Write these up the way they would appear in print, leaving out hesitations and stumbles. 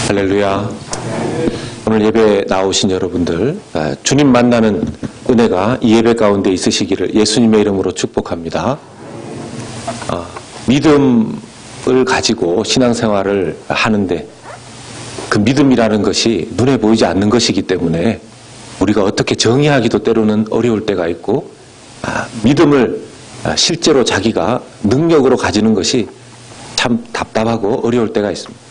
할렐루야. 오늘 예배에 나오신 여러분들, 주님 만나는 은혜가 이 예배 가운데 있으시기를 예수님의 이름으로 축복합니다. 믿음을 가지고 신앙생활을 하는데 그 믿음이라는 것이 눈에 보이지 않는 것이기 때문에 우리가 어떻게 정의하기도 때로는 어려울 때가 있고, 믿음을 실제로 자기가 능력으로 가지는 것이 참 답답하고 어려울 때가 있습니다.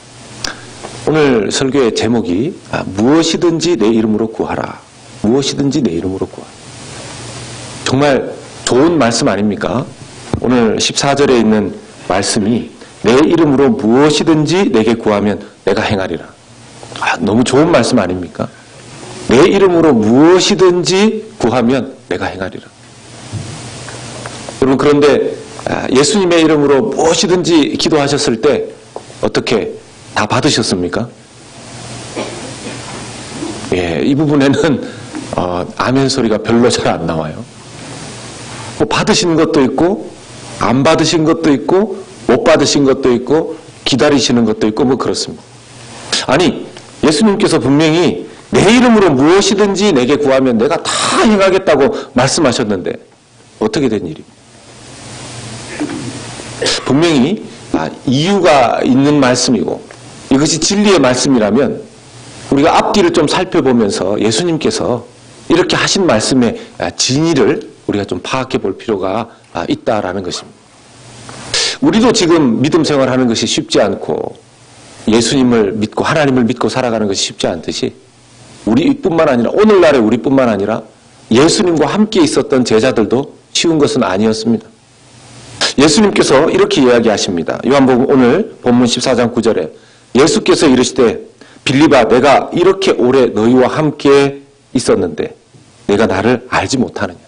오늘 설교의 제목이 무엇이든지 내 이름으로 구하라. 무엇이든지 내 이름으로 구하라. 정말 좋은 말씀 아닙니까? 오늘 14절에 있는 말씀이 내 이름으로 무엇이든지 내게 구하면 내가 행하리라. 너무 좋은 말씀 아닙니까? 내 이름으로 무엇이든지 구하면 내가 행하리라. 여러분, 그런데 예수님의 이름으로 무엇이든지 기도하셨을 때 어떻게 다 받으셨습니까? 예, 이 부분에는 아멘 소리가 별로 잘 안 나와요. 뭐 받으신 것도 있고 안 받으신 것도 있고 못 받으신 것도 있고 기다리시는 것도 있고 뭐 그렇습니다. 아니, 예수님께서 분명히 내 이름으로 무엇이든지 내게 구하면 내가 다 행하겠다고 말씀하셨는데 어떻게 된 일입니까? 분명히 이유가 있는 말씀이고 이것이 진리의 말씀이라면 우리가 앞뒤를 좀 살펴보면서 예수님께서 이렇게 하신 말씀의 진위를 우리가 좀 파악해 볼 필요가 있다라는 것입니다. 우리도 지금 믿음 생활하는 것이 쉽지 않고 예수님을 믿고 하나님을 믿고 살아가는 것이 쉽지 않듯이 우리뿐만 아니라 오늘날의 우리뿐만 아니라 예수님과 함께 있었던 제자들도 쉬운 것은 아니었습니다. 예수님께서 이렇게 이야기하십니다. 요한복음 오늘 본문 14장 9절에 예수께서 이르시되 빌립아, 내가 이렇게 오래 너희와 함께 있었는데 내가 나를 알지 못하느냐.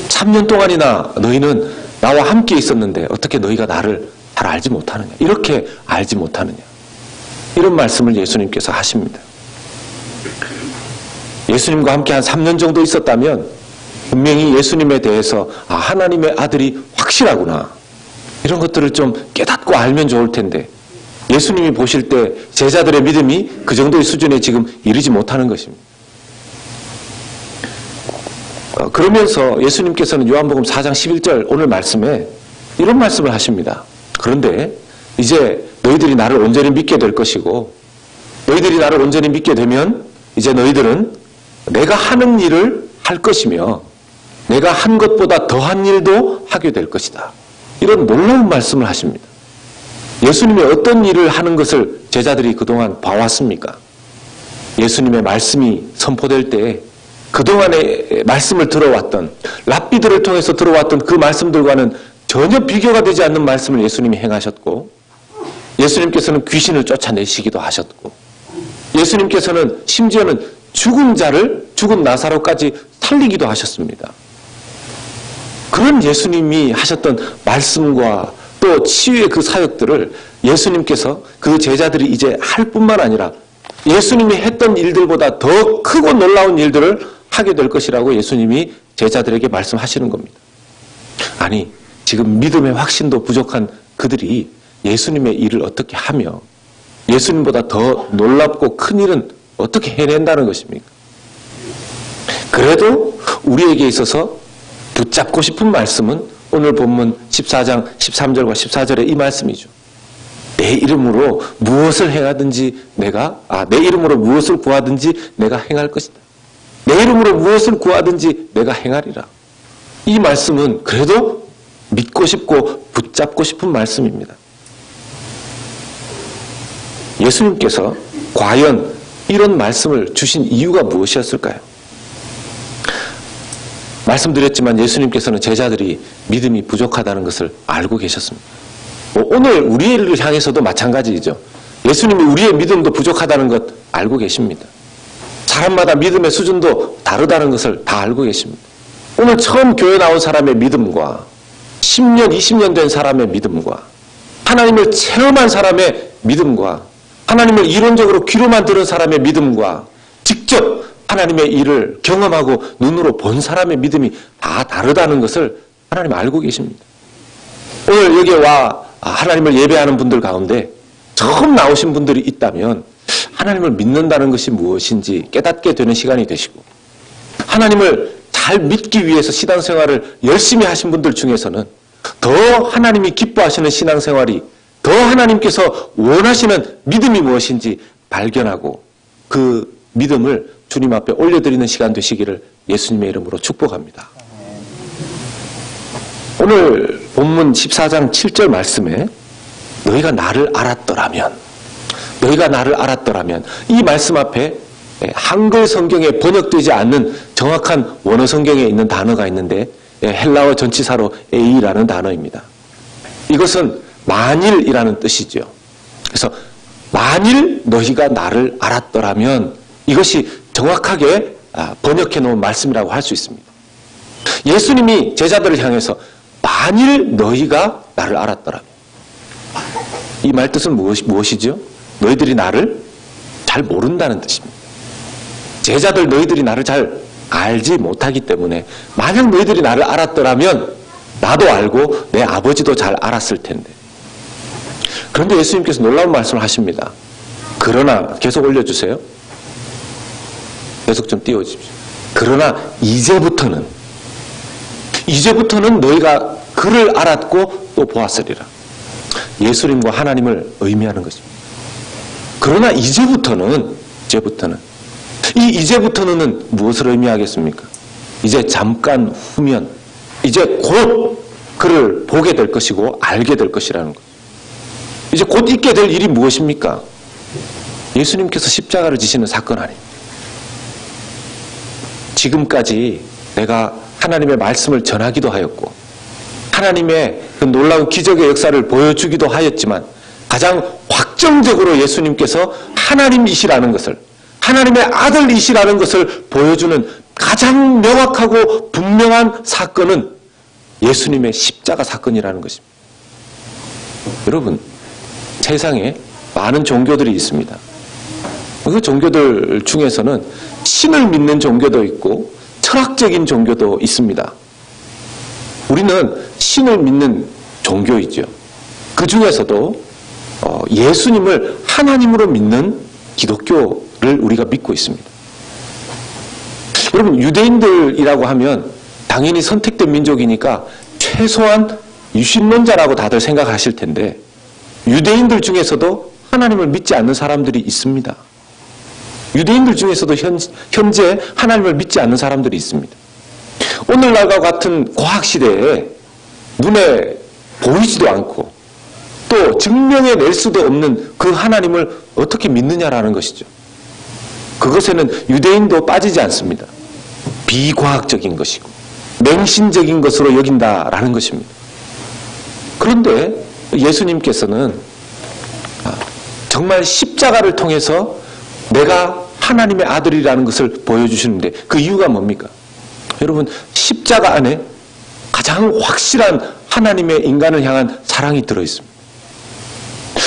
3년 동안이나 너희는 나와 함께 있었는데 어떻게 너희가 나를 잘 알지 못하느냐. 이렇게 알지 못하느냐. 이런 말씀을 예수님께서 하십니다. 예수님과 함께 한 3년 정도 있었다면 분명히 예수님에 대해서 하나님의 아들이 확실하구나. 이런 것들을 좀 깨닫고 알면 좋을 텐데 예수님이 보실 때 제자들의 믿음이 그 정도의 수준에 지금 이르지 못하는 것입니다. 그러면서 예수님께서는 요한복음 4장 11절 오늘 말씀에 이런 말씀을 하십니다. 그런데 이제 너희들이 나를 온전히 믿게 될 것이고 너희들이 나를 온전히 믿게 되면 이제 너희들은 내가 하는 일을 할 것이며 내가 한 것보다 더한 일도 하게 될 것이다. 이런 놀라운 말씀을 하십니다. 예수님이 어떤 일을 하는 것을 제자들이 그동안 봐왔습니까? 예수님의 말씀이 선포될 때 그동안의 말씀을 들어왔던 랍비들을 통해서 들어왔던 그 말씀들과는 전혀 비교가 되지 않는 말씀을 예수님이 행하셨고 예수님께서는 귀신을 쫓아내시기도 하셨고 예수님께서는 심지어는 죽은 나사로까지 살리기도 하셨습니다. 그런 예수님이 하셨던 말씀과 또 치유의 그 사역들을 예수님께서 그 제자들이 이제 할 뿐만 아니라 예수님이 했던 일들보다 더 크고 놀라운 일들을 하게 될 것이라고 예수님이 제자들에게 말씀하시는 겁니다. 아니, 지금 믿음의 확신도 부족한 그들이 예수님의 일을 어떻게 하며 예수님보다 더 놀랍고 큰 일은 어떻게 해낸다는 것입니까? 그래도 우리에게 있어서 붙잡고 싶은 말씀은 오늘 본문 14장 13절과 14절의 이 말씀이죠. 내 이름으로 무엇을 행하든지 내 이름으로 무엇을 구하든지 내가 행할 것이다. 내 이름으로 무엇을 구하든지 내가 행하리라. 이 말씀은 그래도 믿고 싶고 붙잡고 싶은 말씀입니다. 예수님께서 과연 이런 말씀을 주신 이유가 무엇이었을까요? 말씀드렸지만 예수님께서는 제자들이 믿음이 부족하다는 것을 알고 계셨습니다. 오늘 우리를 향해서도 마찬가지이죠. 예수님이 우리의 믿음도 부족하다는 것 알고 계십니다. 사람마다 믿음의 수준도 다르다는 것을 다 알고 계십니다. 오늘 처음 교회 나온 사람의 믿음과 10년, 20년 된 사람의 믿음과 하나님을 체험한 사람의 믿음과 하나님을 이론적으로 귀로만 들은 사람의 믿음과 직접 하나님의 일을 경험하고 눈으로 본 사람의 믿음이 다 다르다는 것을 하나님 알고 계십니다. 오늘 여기에 와 하나님을 예배하는 분들 가운데 처음 나오신 분들이 있다면 하나님을 믿는다는 것이 무엇인지 깨닫게 되는 시간이 되시고, 하나님을 잘 믿기 위해서 신앙생활을 열심히 하신 분들 중에서는 더 하나님이 기뻐하시는 신앙생활이, 더 하나님께서 원하시는 믿음이 무엇인지 발견하고 그 믿음을 주님 앞에 올려드리는 시간 되시기를 예수님의 이름으로 축복합니다. 오늘 본문 14장 7절 말씀에 너희가 나를 알았더라면, 너희가 나를 알았더라면, 이 말씀 앞에 한글 성경에 번역되지 않는 정확한 원어 성경에 있는 단어가 있는데 헬라어 전치사로 에이라는 단어입니다. 이것은 만일이라는 뜻이죠. 그래서 만일 너희가 나를 알았더라면, 이것이 정확하게 번역해 놓은 말씀이라고 할 수 있습니다. 예수님이 제자들을 향해서 만일 너희가 나를 알았더라면, 이 말 뜻은 무엇이죠? 너희들이 나를 잘 모른다는 뜻입니다. 제자들 너희들이 나를 잘 알지 못하기 때문에, 만약 너희들이 나를 알았더라면 나도 알고 내 아버지도 잘 알았을 텐데. 그런데 예수님께서 놀라운 말씀을 하십니다. 그러나, 계속 올려주세요. 계속 좀 띄워주십시오. 그러나 이제부터는 너희가 그를 알았고 또 보았으리라. 예수님과 하나님을 의미하는 것입니다. 그러나 이제부터는 이 이제부터는 무엇을 의미하겠습니까? 이제 잠깐 후면, 이제 곧 그를 보게 될 것이고 알게 될 것이라는 것. 이제 곧 있게 될 일이 무엇입니까? 예수님께서 십자가를 지시는 사건 아닙니까? 지금까지 내가 하나님의 말씀을 전하기도 하였고 하나님의 그 놀라운 기적의 역사를 보여주기도 하였지만, 가장 확정적으로 예수님께서 하나님이시라는 것을, 하나님의 아들이시라는 것을 보여주는 가장 명확하고 분명한 사건은 예수님의 십자가 사건이라는 것입니다. 여러분, 세상에 많은 종교들이 있습니다. 그 종교들 중에서는 신을 믿는 종교도 있고 철학적인 종교도 있습니다. 우리는 신을 믿는 종교이죠. 그 중에서도 예수님을 하나님으로 믿는 기독교를 우리가 믿고 있습니다. 여러분, 유대인들이라고 하면 당연히 선택된 민족이니까 최소한 유신론자라고 다들 생각하실 텐데, 유대인들 중에서도 하나님을 믿지 않는 사람들이 있습니다. 유대인들 중에서도 현재 하나님을 믿지 않는 사람들이 있습니다. 오늘날과 같은 과학시대에 눈에 보이지도 않고 또 증명해낼 수도 없는 그 하나님을 어떻게 믿느냐라는 것이죠. 그것에는 유대인도 빠지지 않습니다. 비과학적인 것이고 맹신적인 것으로 여긴다라는 것입니다. 그런데 예수님께서는 정말 십자가를 통해서 내가 하나님의 아들이라는 것을 보여주시는데, 그 이유가 뭡니까? 여러분, 십자가 안에 가장 확실한 하나님의 인간을 향한 사랑이 들어있습니다.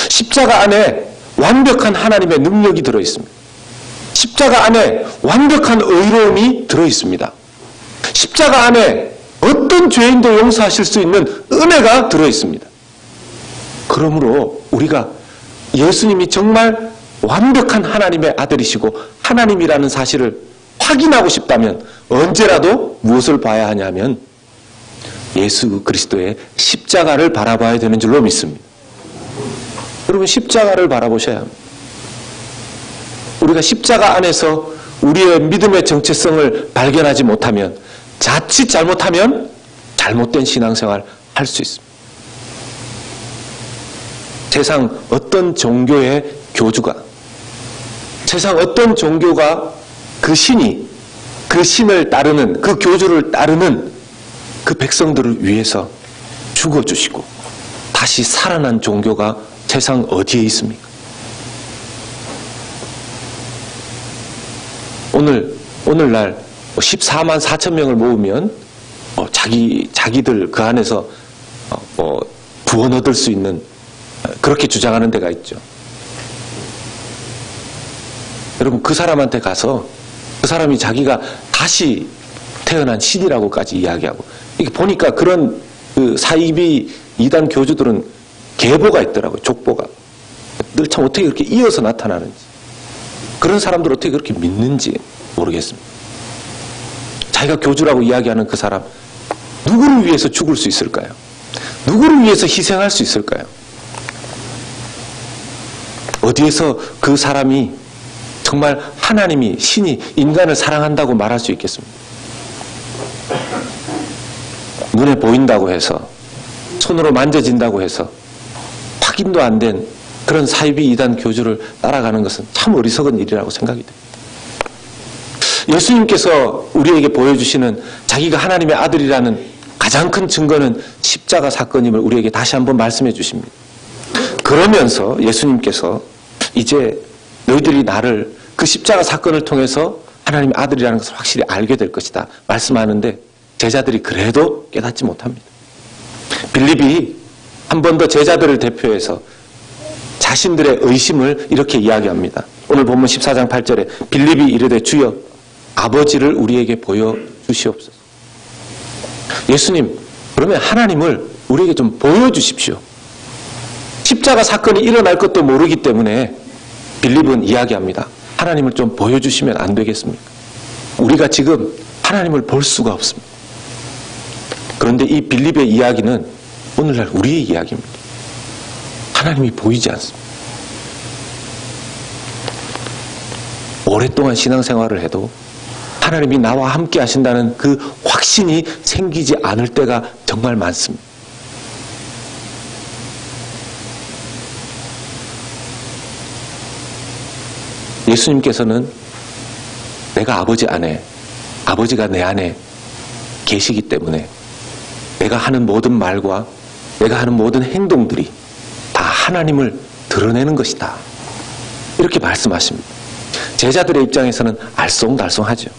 십자가 안에 완벽한 하나님의 능력이 들어있습니다. 십자가 안에 완벽한 의로움이 들어있습니다. 십자가 안에 어떤 죄인도 용서하실 수 있는 은혜가 들어있습니다. 그러므로 우리가 예수님이 정말 완벽한 하나님의 아들이시고 하나님이라는 사실을 확인하고 싶다면 언제라도 무엇을 봐야 하냐면 예수 그리스도의 십자가를 바라봐야 되는 줄로 믿습니다. 여러분, 십자가를 바라보셔야 합니다. 우리가 십자가 안에서 우리의 믿음의 정체성을 발견하지 못하면, 자칫 잘못하면 잘못된 신앙생활 할 수 있습니다. 세상 어떤 종교의 교주가, 세상 어떤 종교가 그 신이, 그 신을 따르는, 그 교주를 따르는 그 백성들을 위해서 죽어주시고 다시 살아난 종교가 세상 어디에 있습니까? 오늘날 14만 4천 명을 모으면 자기들 그 안에서 구원 얻을 수 있는, 그렇게 주장하는 데가 있죠. 여러분, 그 사람한테 가서 그 사람이 자기가 다시 태어난 신이라고까지 이야기하고, 이게 보니까 그런 그 사이비 이단 교주들은 계보가 있더라고요. 족보가. 늘 참 어떻게 그렇게 이어서 나타나는지, 그런 사람들 어떻게 그렇게 믿는지 모르겠습니다. 자기가 교주라고 이야기하는 그 사람, 누구를 위해서 죽을 수 있을까요? 누구를 위해서 희생할 수 있을까요? 어디에서 그 사람이 정말 하나님이, 신이 인간을 사랑한다고 말할 수 있겠습니까? 눈에 보인다고 해서, 손으로 만져진다고 해서 확인도 안 된 그런 사이비 이단 교주를 따라가는 것은 참 어리석은 일이라고 생각이 됩니다. 예수님께서 우리에게 보여주시는 자기가 하나님의 아들이라는 가장 큰 증거는 십자가 사건임을 우리에게 다시 한번 말씀해 주십니다. 그러면서 예수님께서 이제 너희들이 나를 그 십자가 사건을 통해서 하나님의 아들이라는 것을 확실히 알게 될 것이다 말씀하는데, 제자들이 그래도 깨닫지 못합니다. 빌립이 한 번 더 제자들을 대표해서 자신들의 의심을 이렇게 이야기합니다. 오늘 본문 14장 8절에 빌립이 이르되 주여 아버지를 우리에게 보여주시옵소서. 예수님, 그러면 하나님을 우리에게 좀 보여주십시오. 십자가 사건이 일어날 것도 모르기 때문에 빌립은 이야기합니다. 하나님을 좀 보여주시면 안 되겠습니까? 우리가 지금 하나님을 볼 수가 없습니다. 그런데 이 빌립의 이야기는 오늘날 우리의 이야기입니다. 하나님이 보이지 않습니다. 오랫동안 신앙생활을 해도 하나님이 나와 함께 하신다는 그 확신이 생기지 않을 때가 정말 많습니다. 예수님께서는 내가 아버지 안에, 아버지가 내 안에 계시기 때문에 내가 하는 모든 말과 내가 하는 모든 행동들이 다 하나님을 드러내는 것이다, 이렇게 말씀하십니다. 제자들의 입장에서는 알쏭달쏭하죠.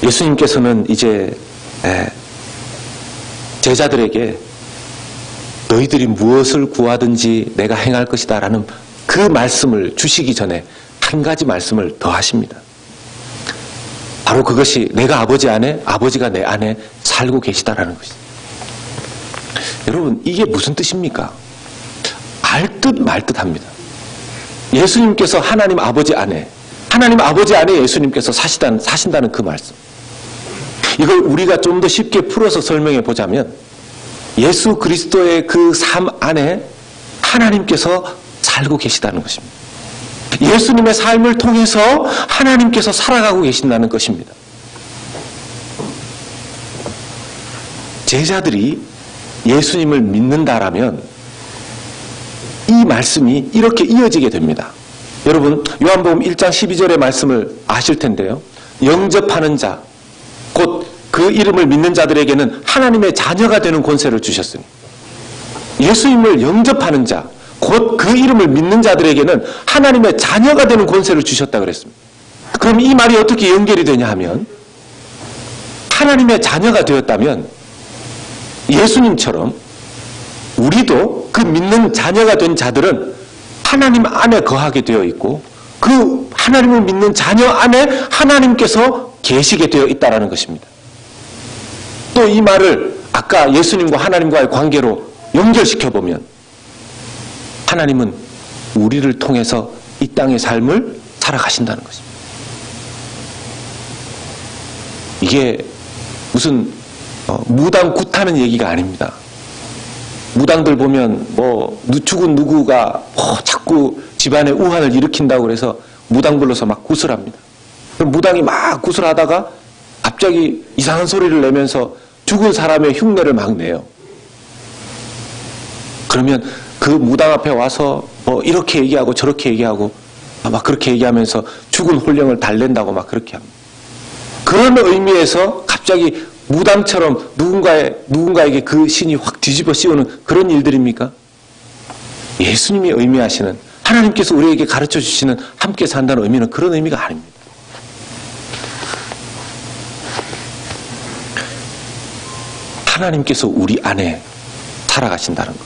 예수님께서는 이제 제자들에게 너희들이 무엇을 구하든지 내가 행할 것이다 라는 그 말씀을 주시기 전에 한 가지 말씀을 더 하십니다. 바로 그것이 내가 아버지 안에, 아버지가 내 안에 살고 계시다라는 것입니다. 여러분, 이게 무슨 뜻입니까? 알 듯 말 듯 합니다. 예수님께서 하나님 아버지 안에, 하나님 아버지 안에 예수님께서 사신다는 그 말씀. 이걸 우리가 좀 더 쉽게 풀어서 설명해 보자면, 예수 그리스도의 그 삶 안에 하나님께서 살고 계시다는 것입니다. 예수님의 삶을 통해서 하나님께서 살아가고 계신다는 것입니다. 제자들이 예수님을 믿는다라면 이 말씀이 이렇게 이어지게 됩니다. 여러분, 요한복음 1장 12절의 말씀을 아실 텐데요. 영접하는 자, 곧 그 이름을 믿는 자들에게는 하나님의 자녀가 되는 권세를 주셨으니, 예수님을 영접하는 자, 곧 그 이름을 믿는 자들에게는 하나님의 자녀가 되는 권세를 주셨다 그랬습니다. 그럼 이 말이 어떻게 연결이 되냐 하면, 하나님의 자녀가 되었다면 예수님처럼 우리도 그 믿는 자녀가 된 자들은 하나님 안에 거하게 되어 있고, 그 하나님을 믿는 자녀 안에 하나님께서 계시게 되어 있다는 것입니다. 또 이 말을 아까 예수님과 하나님과의 관계로 연결시켜보면, 하나님은 우리를 통해서 이 땅의 삶을 살아가신다는 것입니다. 이게 무슨 무당 굿하는 얘기가 아닙니다. 무당들 보면 죽은 누구가 자꾸 집안에 우환을 일으킨다고 그래서 무당 불러서 막 구슬합니다. 그럼 무당이 막 구슬하다가 갑자기 이상한 소리를 내면서 죽은 사람의 흉내를 막 내요. 그러면 그 무당 앞에 와서 이렇게 얘기하고 저렇게 얘기하고 막 그렇게 얘기하면서 죽은 혼령을 달랜다고 막 그렇게 합니다. 그런 의미에서 갑자기 무당처럼 누군가에게 그 신이 확 뒤집어 씌우는 그런 일들입니까? 예수님이 의미하시는, 하나님께서 우리에게 가르쳐 주시는 함께 산다는 의미는 그런 의미가 아닙니다. 하나님께서 우리 안에 살아가신다는 것,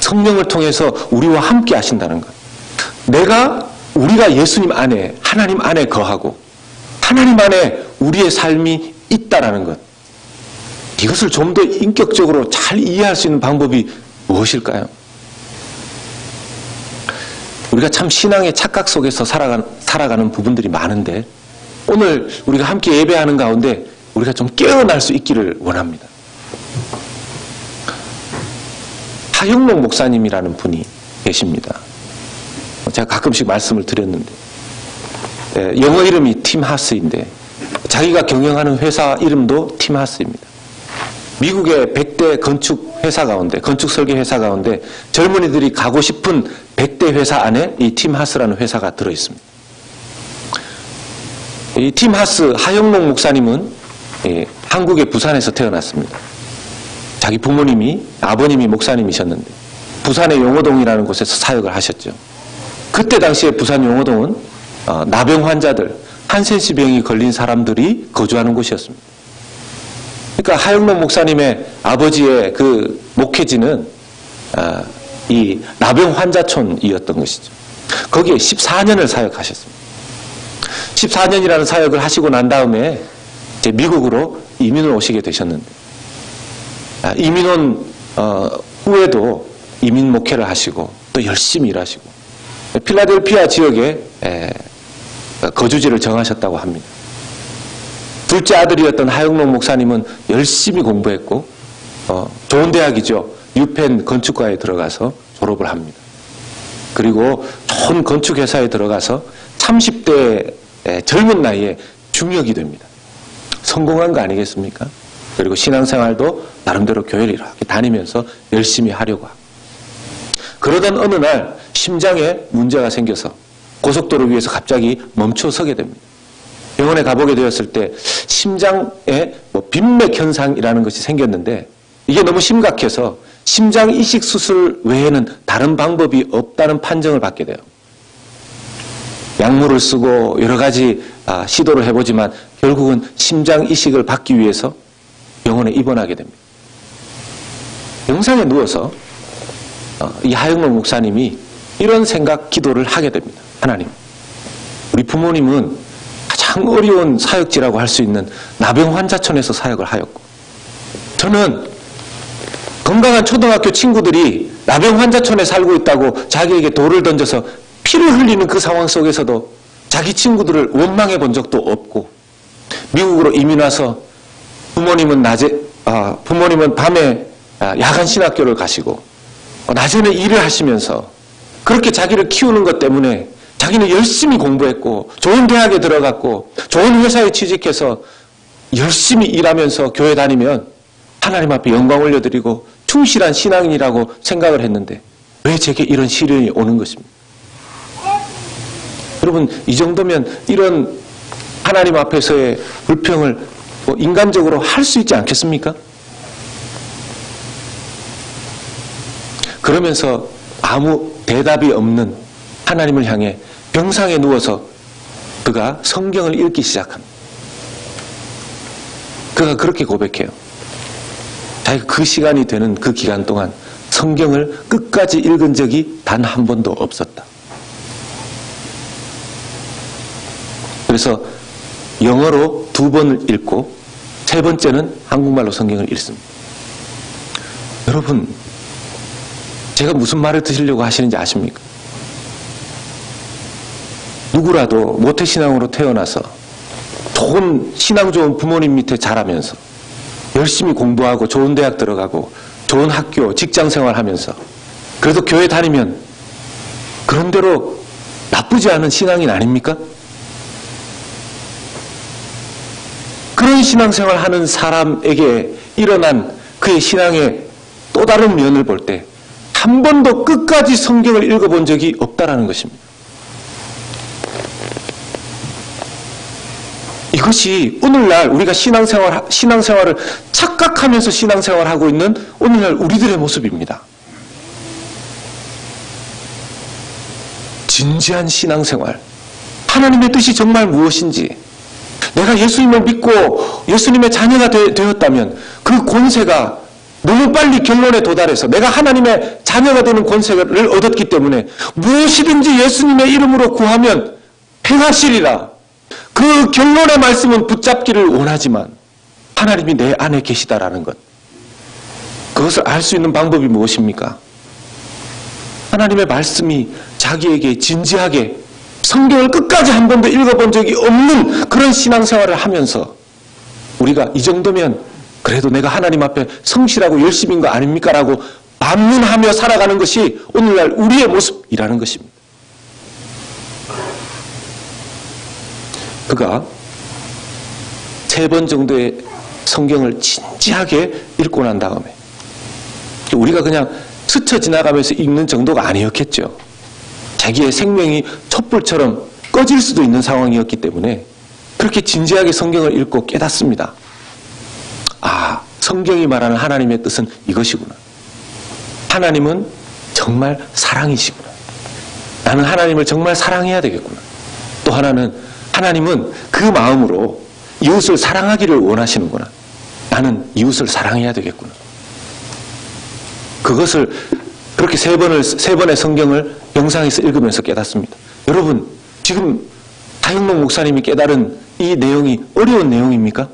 성령을 통해서 우리와 함께 하신다는 것, 우리가 예수님 안에, 하나님 안에 거하고 하나님 안에 우리의 삶이 있다라는 것, 이것을 좀 더 인격적으로 잘 이해할 수 있는 방법이 무엇일까요? 우리가 참 신앙의 착각 속에서 살아가는 부분들이 많은데 오늘 우리가 함께 예배하는 가운데 우리가 좀 깨어날 수 있기를 원합니다. 하영록 목사님이라는 분이 계십니다. 제가 가끔씩 말씀을 드렸는데 영어 이름이 팀 하스인데 자기가 경영하는 회사 이름도 팀 하스입니다. 미국의 100대 건축 회사 가운데, 건축 설계 회사 가운데 젊은이들이 가고 싶은 100대 회사 안에 이 팀 하스라는 회사가 들어있습니다. 이 팀 하스 하영록 목사님은 한국의 부산에서 태어났습니다. 자기 아버님이 목사님이셨는데 부산의 용호동이라는 곳에서 사역을 하셨죠. 그때 당시에 부산 용호동은 나병 환자들, 한센시 병이 걸린 사람들이 거주하는 곳이었습니다. 그러니까 하영록 목사님의 아버지의 그 목회지는 이 나병 환자촌이었던 것이죠. 거기에 14년을 사역하셨습니다. 14년이라는 사역을 하시고 난 다음에 이제 미국으로 이민을 오시게 되셨는데 이민 온 후에도 이민 목회를 하시고 또 열심히 일하시고 필라델피아 지역에 거주지를 정하셨다고 합니다. 둘째 아들이었던 하영록 목사님은 열심히 공부했고 좋은 대학이죠. 유펜 건축과에 들어가서 졸업을 합니다. 그리고 좋은 건축회사에 들어가서 30대 젊은 나이에 중역이 됩니다. 성공한 거 아니겠습니까? 그리고 신앙생활도 나름대로 교회를 이렇게 다니면서 열심히 하려고 하고 그러던 어느 날 심장에 문제가 생겨서 고속도로 위에서 갑자기 멈춰서게 됩니다. 병원에 가보게 되었을 때 심장에 빈맥 현상이라는 것이 생겼는데 이게 너무 심각해서 심장 이식 수술 외에는 다른 방법이 없다는 판정을 받게 돼요. 약물을 쓰고 여러 가지 시도를 해보지만 결국은 심장 이식을 받기 위해서 병원에 입원하게 됩니다. 병상에 누워서 이 하영록 목사님이 이런 생각 기도를 하게 됩니다. 하나님, 우리 부모님은 가장 어려운 사역지라고 할 수 있는 나병 환자촌에서 사역을 하였고 저는 건강한 초등학교 친구들이 나병 환자촌에 살고 있다고 자기에게 돌을 던져서 피를 흘리는 그 상황 속에서도 자기 친구들을 원망해 본 적도 없고 미국으로 이민 와서 부모님은 밤에 야간 신학교를 가시고 낮에는 일을 하시면서 그렇게 자기를 키우는 것 때문에 자기는 열심히 공부했고 좋은 대학에 들어갔고 좋은 회사에 취직해서 열심히 일하면서 교회 다니면 하나님 앞에 영광 올려드리고 충실한 신앙인이라고 생각을 했는데 왜 제게 이런 시련이 오는 것입니까? 여러분, 이 정도면 이런 하나님 앞에서의 불평을 인간적으로 할 수 있지 않겠습니까? 그러면서 아무 대답이 없는 하나님을 향해 병상에 누워서 그가 성경을 읽기 시작합니다. 그가 그렇게 고백해요. 자기가 그 시간이 되는 그 기간 동안 성경을 끝까지 읽은 적이 단 한 번도 없었다. 그래서 영어로 2번을 읽고 3번째는 한국말로 성경을 읽습니다. 여러분, 제가 무슨 말을 드시려고 하시는지 아십니까? 누구라도 모태신앙으로 태어나서 신앙 좋은 부모님 밑에 자라면서 열심히 공부하고 좋은 대학 들어가고 좋은 학교, 직장생활 하면서 그래도 교회 다니면 그런대로 나쁘지 않은 신앙인 아닙니까? 그런 신앙생활 하는 사람에게 일어난 그의 신앙의 또 다른 면을 볼 때 한 번도 끝까지 성경을 읽어본 적이 없다라는 것입니다. 이것이 오늘날 우리가 신앙생활을 착각하면서 신앙생활하고 있는 오늘날 우리들의 모습입니다. 진지한 신앙생활, 하나님의 뜻이 정말 무엇인지, 내가 예수님을 믿고 예수님의 자녀가 되었다면 그 권세가 너무 빨리 결론에 도달해서 내가 하나님의 자녀가 되는 권세를 얻었기 때문에 무엇이든지 예수님의 이름으로 구하면 행하시리라. 그 결론의 말씀은 붙잡기를 원하지만 하나님이 내 안에 계시다라는 것, 그것을 알 수 있는 방법이 무엇입니까? 하나님의 말씀이 자기에게 진지하게 성경을 끝까지 한 번도 읽어본 적이 없는 그런 신앙생활을 하면서 우리가 이 정도면 그래도 내가 하나님 앞에 성실하고 열심인 거 아닙니까? 라고 반문하며 살아가는 것이 오늘날 우리의 모습이라는 것입니다. 그가 3번 정도의 성경을 진지하게 읽고 난 다음에 우리가 그냥 스쳐 지나가면서 읽는 정도가 아니었겠죠. 자기의 생명이 촛불처럼 꺼질 수도 있는 상황이었기 때문에 그렇게 진지하게 성경을 읽고 깨닫습니다. 아, 성경이 말하는 하나님의 뜻은 이것이구나. 하나님은 정말 사랑이시구나. 나는 하나님을 정말 사랑해야 되겠구나. 또 하나는 하나님은 그 마음으로 이웃을 사랑하기를 원하시는구나. 나는 이웃을 사랑해야 되겠구나. 그것을 그렇게 3번의 성경을 영상에서 읽으면서 깨닫습니다. 여러분, 지금 하영록 목사님이 깨달은 이 내용이 어려운 내용입니까?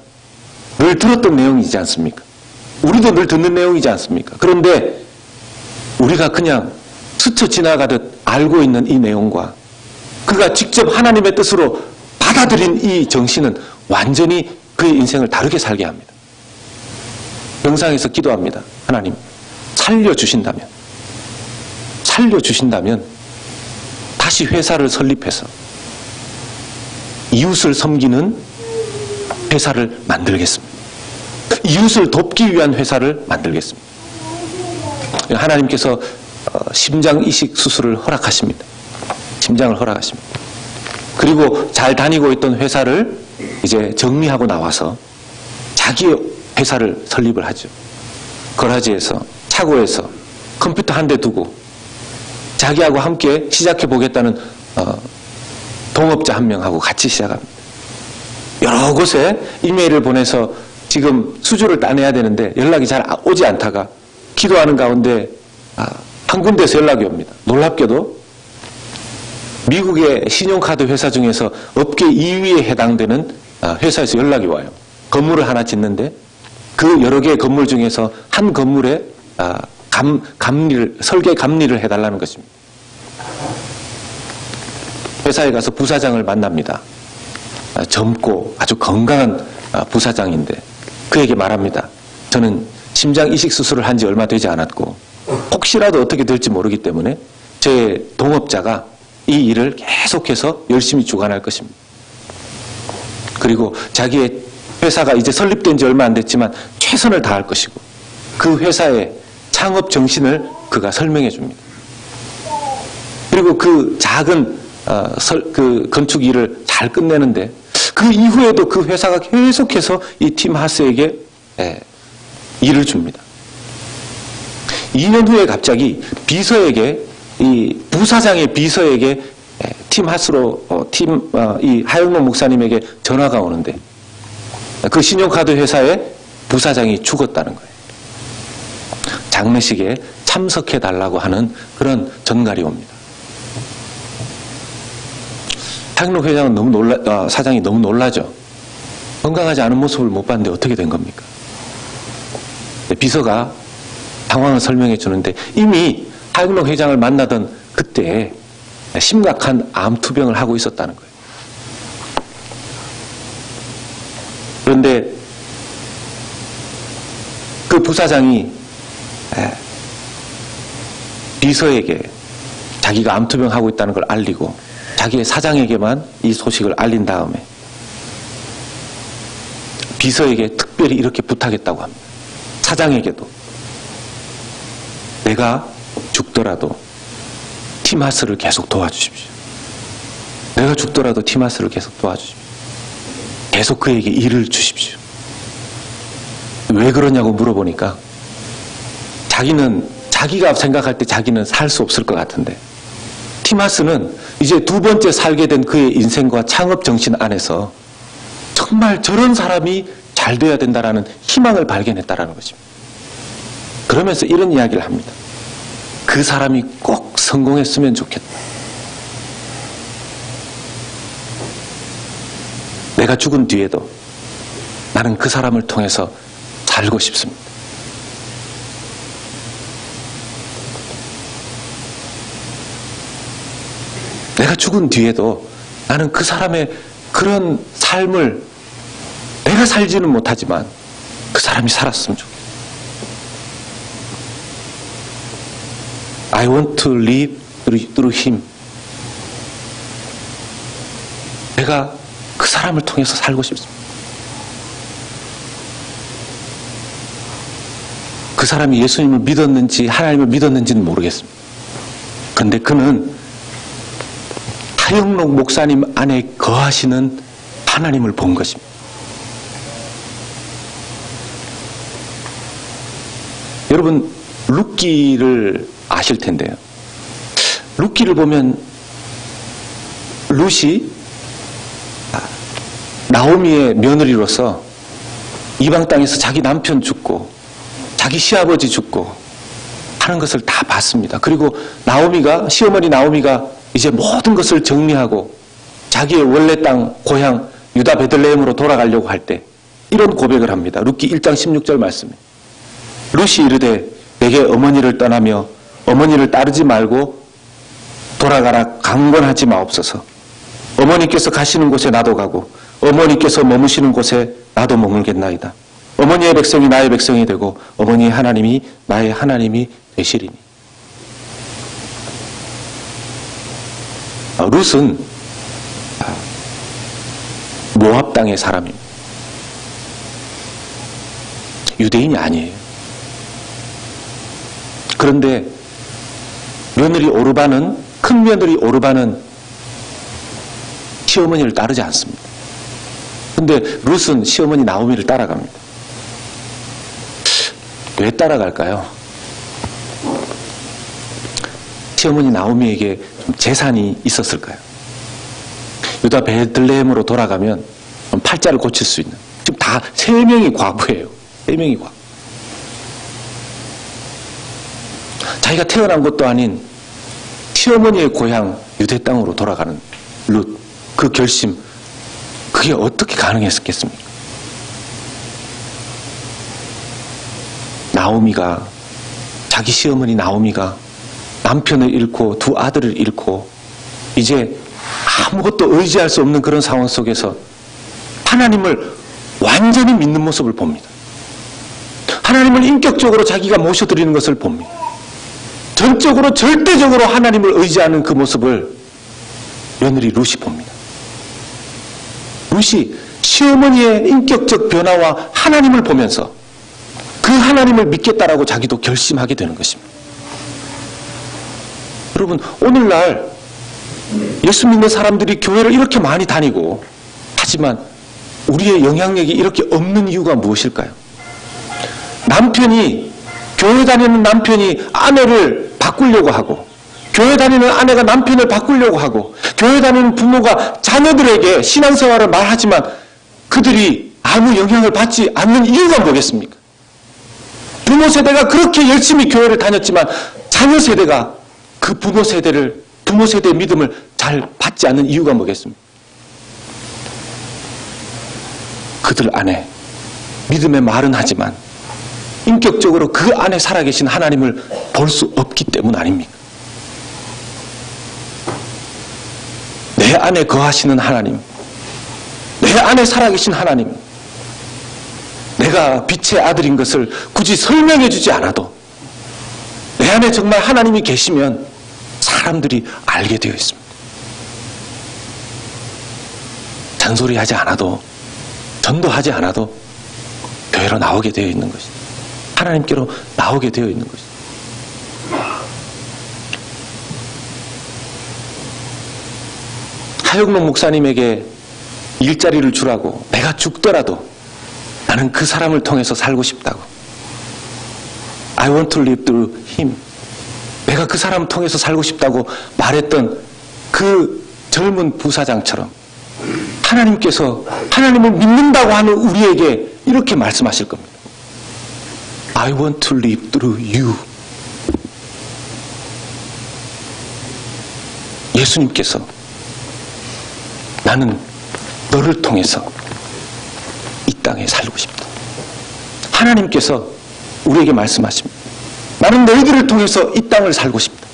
늘 들었던 내용이지 않습니까? 우리도 늘 듣는 내용이지 않습니까? 그런데 우리가 그냥 스쳐 지나가듯 알고 있는 이 내용과 그가 직접 하나님의 뜻으로 받아들인 이 정신은 완전히 그의 인생을 다르게 살게 합니다. 영상에서 기도합니다. 하나님, 살려주신다면 다시 회사를 설립해서 이웃을 섬기는 회사를 만들겠습니다. 이웃을 돕기 위한 회사를 만들겠습니다. 하나님께서 심장 이식 수술을 허락하십니다. 심장을 허락하십니다. 그리고 잘 다니고 있던 회사를 이제 정리하고 나와서 자기의 회사를 설립을 하죠. 거라지에서, 차고에서 컴퓨터 한 대 두고 자기하고 함께 시작해 보겠다는 동업자 한 명하고 같이 시작합니다. 여러 곳에 이메일을 보내서 지금 수주를 따내야 되는데 연락이 잘 오지 않다가 기도하는 가운데 한 군데에서 연락이 옵니다. 놀랍게도 미국의 신용카드 회사 중에서 업계 2위에 해당되는 회사에서 연락이 와요. 건물을 하나 짓는데 그 여러 개의 건물 중에서 한 건물에 설계 감리를 해달라는 것입니다. 회사에 가서 부사장을 만납니다. 젊고 아주 건강한 부사장인데 그에게 말합니다. 저는 심장 이식 수술을 한 지 얼마 되지 않았고 혹시라도 어떻게 될지 모르기 때문에 제 동업자가 이 일을 계속해서 열심히 주관할 것입니다. 그리고 자기의 회사가 이제 설립된 지 얼마 안 됐지만 최선을 다할 것이고 그 회사의 창업 정신을 그가 설명해 줍니다. 그리고 그 작은 그 건축 일을 잘 끝내는데 그 이후에도 그 회사가 계속해서 이 팀 하스에게 일을 줍니다. 2년 후에 갑자기 비서에게 이 부사장의 비서에게 팀 하스로 이 하영록 목사님에게 전화가 오는데 그 신용카드 회사의 부사장이 죽었다는 거예요. 장례식에 참석해 달라고 하는 그런 전갈이 옵니다. 하영록 회장은 사장이 너무 놀라죠. 건강하지 않은 모습을 못 봤는데 어떻게 된 겁니까? 비서가 상황을 설명해 주는데 이미 하영록 회장을 만나던 그때 심각한 암투병을 하고 있었다는 거예요. 그런데 그 부사장이 비서에게 자기가 암투병하고 있다는 걸 알리고 자기의 사장에게만 이 소식을 알린 다음에 비서에게 특별히 이렇게 부탁했다고 합니다. 사장에게도 내가 죽더라도 티마스를 계속 도와주십시오. 내가 죽더라도 티마스를 계속 도와주십시오. 계속 그에게 일을 주십시오. 왜 그러냐고 물어보니까 자기가 생각할 때 자기는 살 수 없을 것 같은데 티마스는 이제 2번째 살게 된 그의 인생과 창업 정신 안에서 정말 저런 사람이 잘 돼야 된다라는 희망을 발견했다라는 것입니다. 그러면서 이런 이야기를 합니다. 그 사람이 꼭 성공했으면 좋겠다. 내가 죽은 뒤에도 나는 그 사람을 통해서 살고 싶습니다. 내가 죽은 뒤에도 나는 그 사람의 그런 삶을 내가 살지는 못하지만 그 사람이 살았으면 좋겠다. I want to live through him. 내가 그 사람을 통해서 살고 싶습니다. 그 사람이 예수님을 믿었는지 하나님을 믿었는지는 모르겠습니다. 그런데 그는 하영록 목사님 안에 거하시는 하나님을 본 것입니다. 여러분 룻기를 아실 텐데요. 룻기를 보면 룻이 나오미의 며느리로서 이방 땅에서 자기 남편 죽고 자기 시아버지 죽고 하는 것을 다 봤습니다. 그리고 시어머니 나오미가 이제 모든 것을 정리하고 자기의 원래 땅 고향 유다 베들레헴으로 돌아가려고 할 때 이런 고백을 합니다. 룻기 1장 16절 말씀에 룻이 이르되 내게 어머니를 떠나며 어머니를 따르지 말고 돌아가라 강권하지 마옵소서. 어머니께서 가시는 곳에 나도 가고 어머니께서 머무시는 곳에 나도 머물겠나이다. 어머니의 백성이 나의 백성이 되고 어머니의 하나님이 나의 하나님이 되시리니. 룻은 모압 땅의 사람입니다. 유대인이 아니에요. 그런데 큰 며느리 오르바는 시어머니를 따르지 않습니다. 그런데 룻은 시어머니 나오미를 따라갑니다. 왜 따라갈까요? 시어머니 나오미에게 좀 재산이 있었을까요? 유다 베들레헴으로 돌아가면 팔자를 고칠 수 있는, 지금 다 3명이 과부예요. 3명이 과부. 자기가 태어난 것도 아닌 시어머니의 고향 유대 땅으로 돌아가는 룻, 그 결심, 그게 어떻게 가능했겠습니까? 자기 시어머니 나오미가 남편을 잃고 2 아들을 잃고 이제 아무것도 의지할 수 없는 그런 상황 속에서 하나님을 완전히 믿는 모습을 봅니다. 하나님을 인격적으로 자기가 모셔드리는 것을 봅니다. 전적으로 절대적으로 하나님을 의지하는 그 모습을 며느리 룻이 봅니다. 룻이 시어머니의 인격적 변화와 하나님을 보면서 그 하나님을 믿겠다라고 자기도 결심하게 되는 것입니다. 여러분, 오늘날 예수 믿는 사람들이 교회를 이렇게 많이 다니고 하지만 우리의 영향력이 이렇게 없는 이유가 무엇일까요? 교회 다니는 남편이 아내를 바꾸려고 하고, 교회 다니는 아내가 남편을 바꾸려고 하고, 교회 다니는 부모가 자녀들에게 신앙생활을 말하지만 그들이 아무 영향을 받지 않는 이유가 뭐겠습니까? 부모 세대가 그렇게 열심히 교회를 다녔지만 자녀 세대가 그 부모 세대의 믿음을 잘 받지 않는 이유가 뭐겠습니까? 그들 안에 믿음의 말은 하지만 인격적으로 그 안에 살아계신 하나님을 볼 수 없기 때문 아닙니까? 내 안에 거하시는 하나님, 내 안에 살아계신 하나님, 내가 빛의 아들인 것을 굳이 설명해 주지 않아도 내 안에 정말 하나님이 계시면 사람들이 알게 되어 있습니다. 잔소리하지 않아도, 전도하지 않아도 교회로 나오게 되어 있는 것이죠. 하나님께로 나오게 되어 있는 것이죠. 하영록 목사님에게 일자리를 주라고, 내가 죽더라도 나는 그 사람을 통해서 살고 싶다고. I want to live through him. 내가 그 사람을 통해서 살고 싶다고 말했던 그 젊은 부사장처럼 하나님께서 하나님을 믿는다고 하는 우리에게 이렇게 말씀하실 겁니다. I want to live through you. 예수님께서 나는 너를 통해서 이 땅에 살고 싶다. 하나님께서 우리에게 말씀하십니다. 나는 너희들을 통해서 이 땅을 살고 싶다.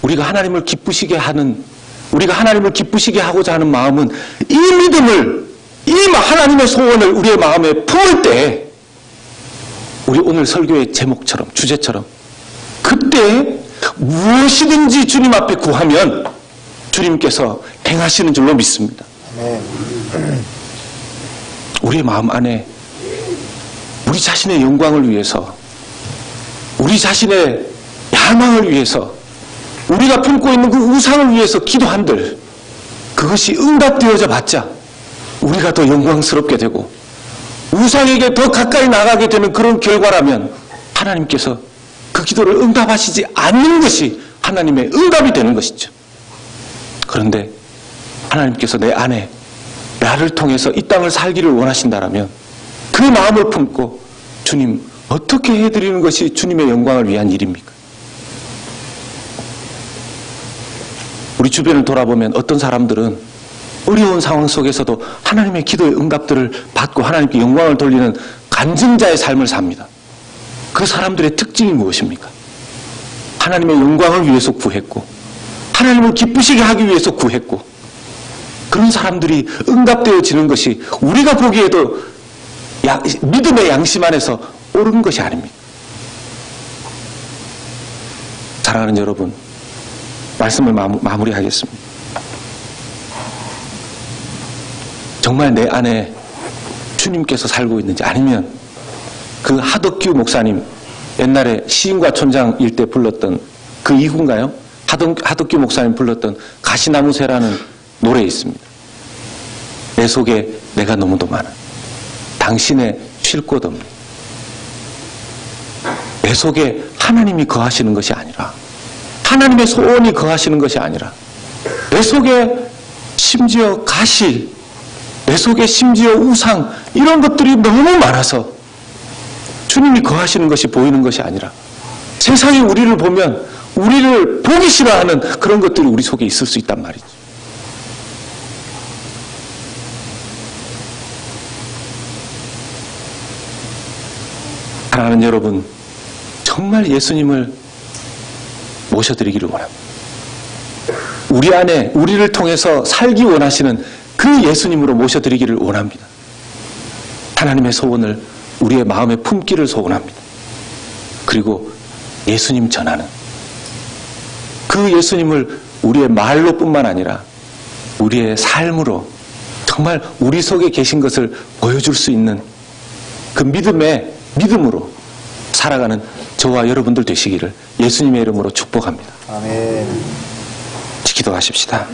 우리가 하나님을 기쁘시게 하고자 하는 마음은 이 믿음을, 이 하나님의 소원을 우리의 마음에 품을 때, 우리 오늘 설교의 제목처럼, 주제처럼, 그때 무엇이든지 주님 앞에 구하면 주님께서 행하시는 줄로 믿습니다. 우리의 마음 안에 우리 자신의 영광을 위해서, 우리 자신의 야망을 위해서, 우리가 품고 있는 그 우상을 위해서 기도한들 그것이 응답되어져 봤자 우리가 더 영광스럽게 되고 우상에게 더 가까이 나가게 되는 그런 결과라면 하나님께서 그 기도를 응답하시지 않는 것이 하나님의 응답이 되는 것이죠. 그런데 하나님께서 내 안에 나를 통해서 이 땅을 살기를 원하신다라면 그 마음을 품고 주님 어떻게 해드리는 것이 주님의 영광을 위한 일입니까? 우리 주변을 돌아보면 어떤 사람들은 어려운 상황 속에서도 하나님의 기도의 응답들을 받고 하나님께 영광을 돌리는 간증자의 삶을 삽니다. 그 사람들의 특징이 무엇입니까? 하나님의 영광을 위해서 구했고 하나님을 기쁘시게 하기 위해서 구했고 그런 사람들이 응답되어지는 것이 우리가 보기에도 믿음의 양심 안에서 옳은 것이 아닙니다. 사랑하는 여러분, 말씀을 마무리하겠습니다. 정말 내 안에 주님께서 살고 있는지, 아니면 그 하덕규 목사님 옛날에 시인과 촌장일 때 불렀던 그 이후인가요? 하덕규 목사님 불렀던 가시나무새라는 노래에 있습니다. 내 속에 내가 너무도 많아. 당신의 쉴 곳 없네. 내 속에 하나님이 거하시는 것이 아니라, 하나님의 소원이 거하시는 것이 아니라, 내 속에 심지어 가시, 내 속에 심지어 우상, 이런 것들이 너무 많아서 주님이 거하시는 것이 보이는 것이 아니라 세상이 우리를 보면 우리를 보기 싫어하는 그런 것들이 우리 속에 있을 수 있단 말이죠. 사랑하는 여러분, 정말 예수님을 모셔드리기를 원합니다. 우리 안에 우리를 통해서 살기 원하시는 그 예수님으로 모셔드리기를 원합니다. 하나님의 소원을 우리의 마음에 품기를 소원합니다. 그리고 예수님 전하는 그 예수님을 우리의 말로 뿐만 아니라 우리의 삶으로 정말 우리 속에 계신 것을 보여줄 수 있는 그 믿음으로 살아가는 저와 여러분들 되시기를 예수님의 이름으로 축복합니다. 아멘. 기도하십시다.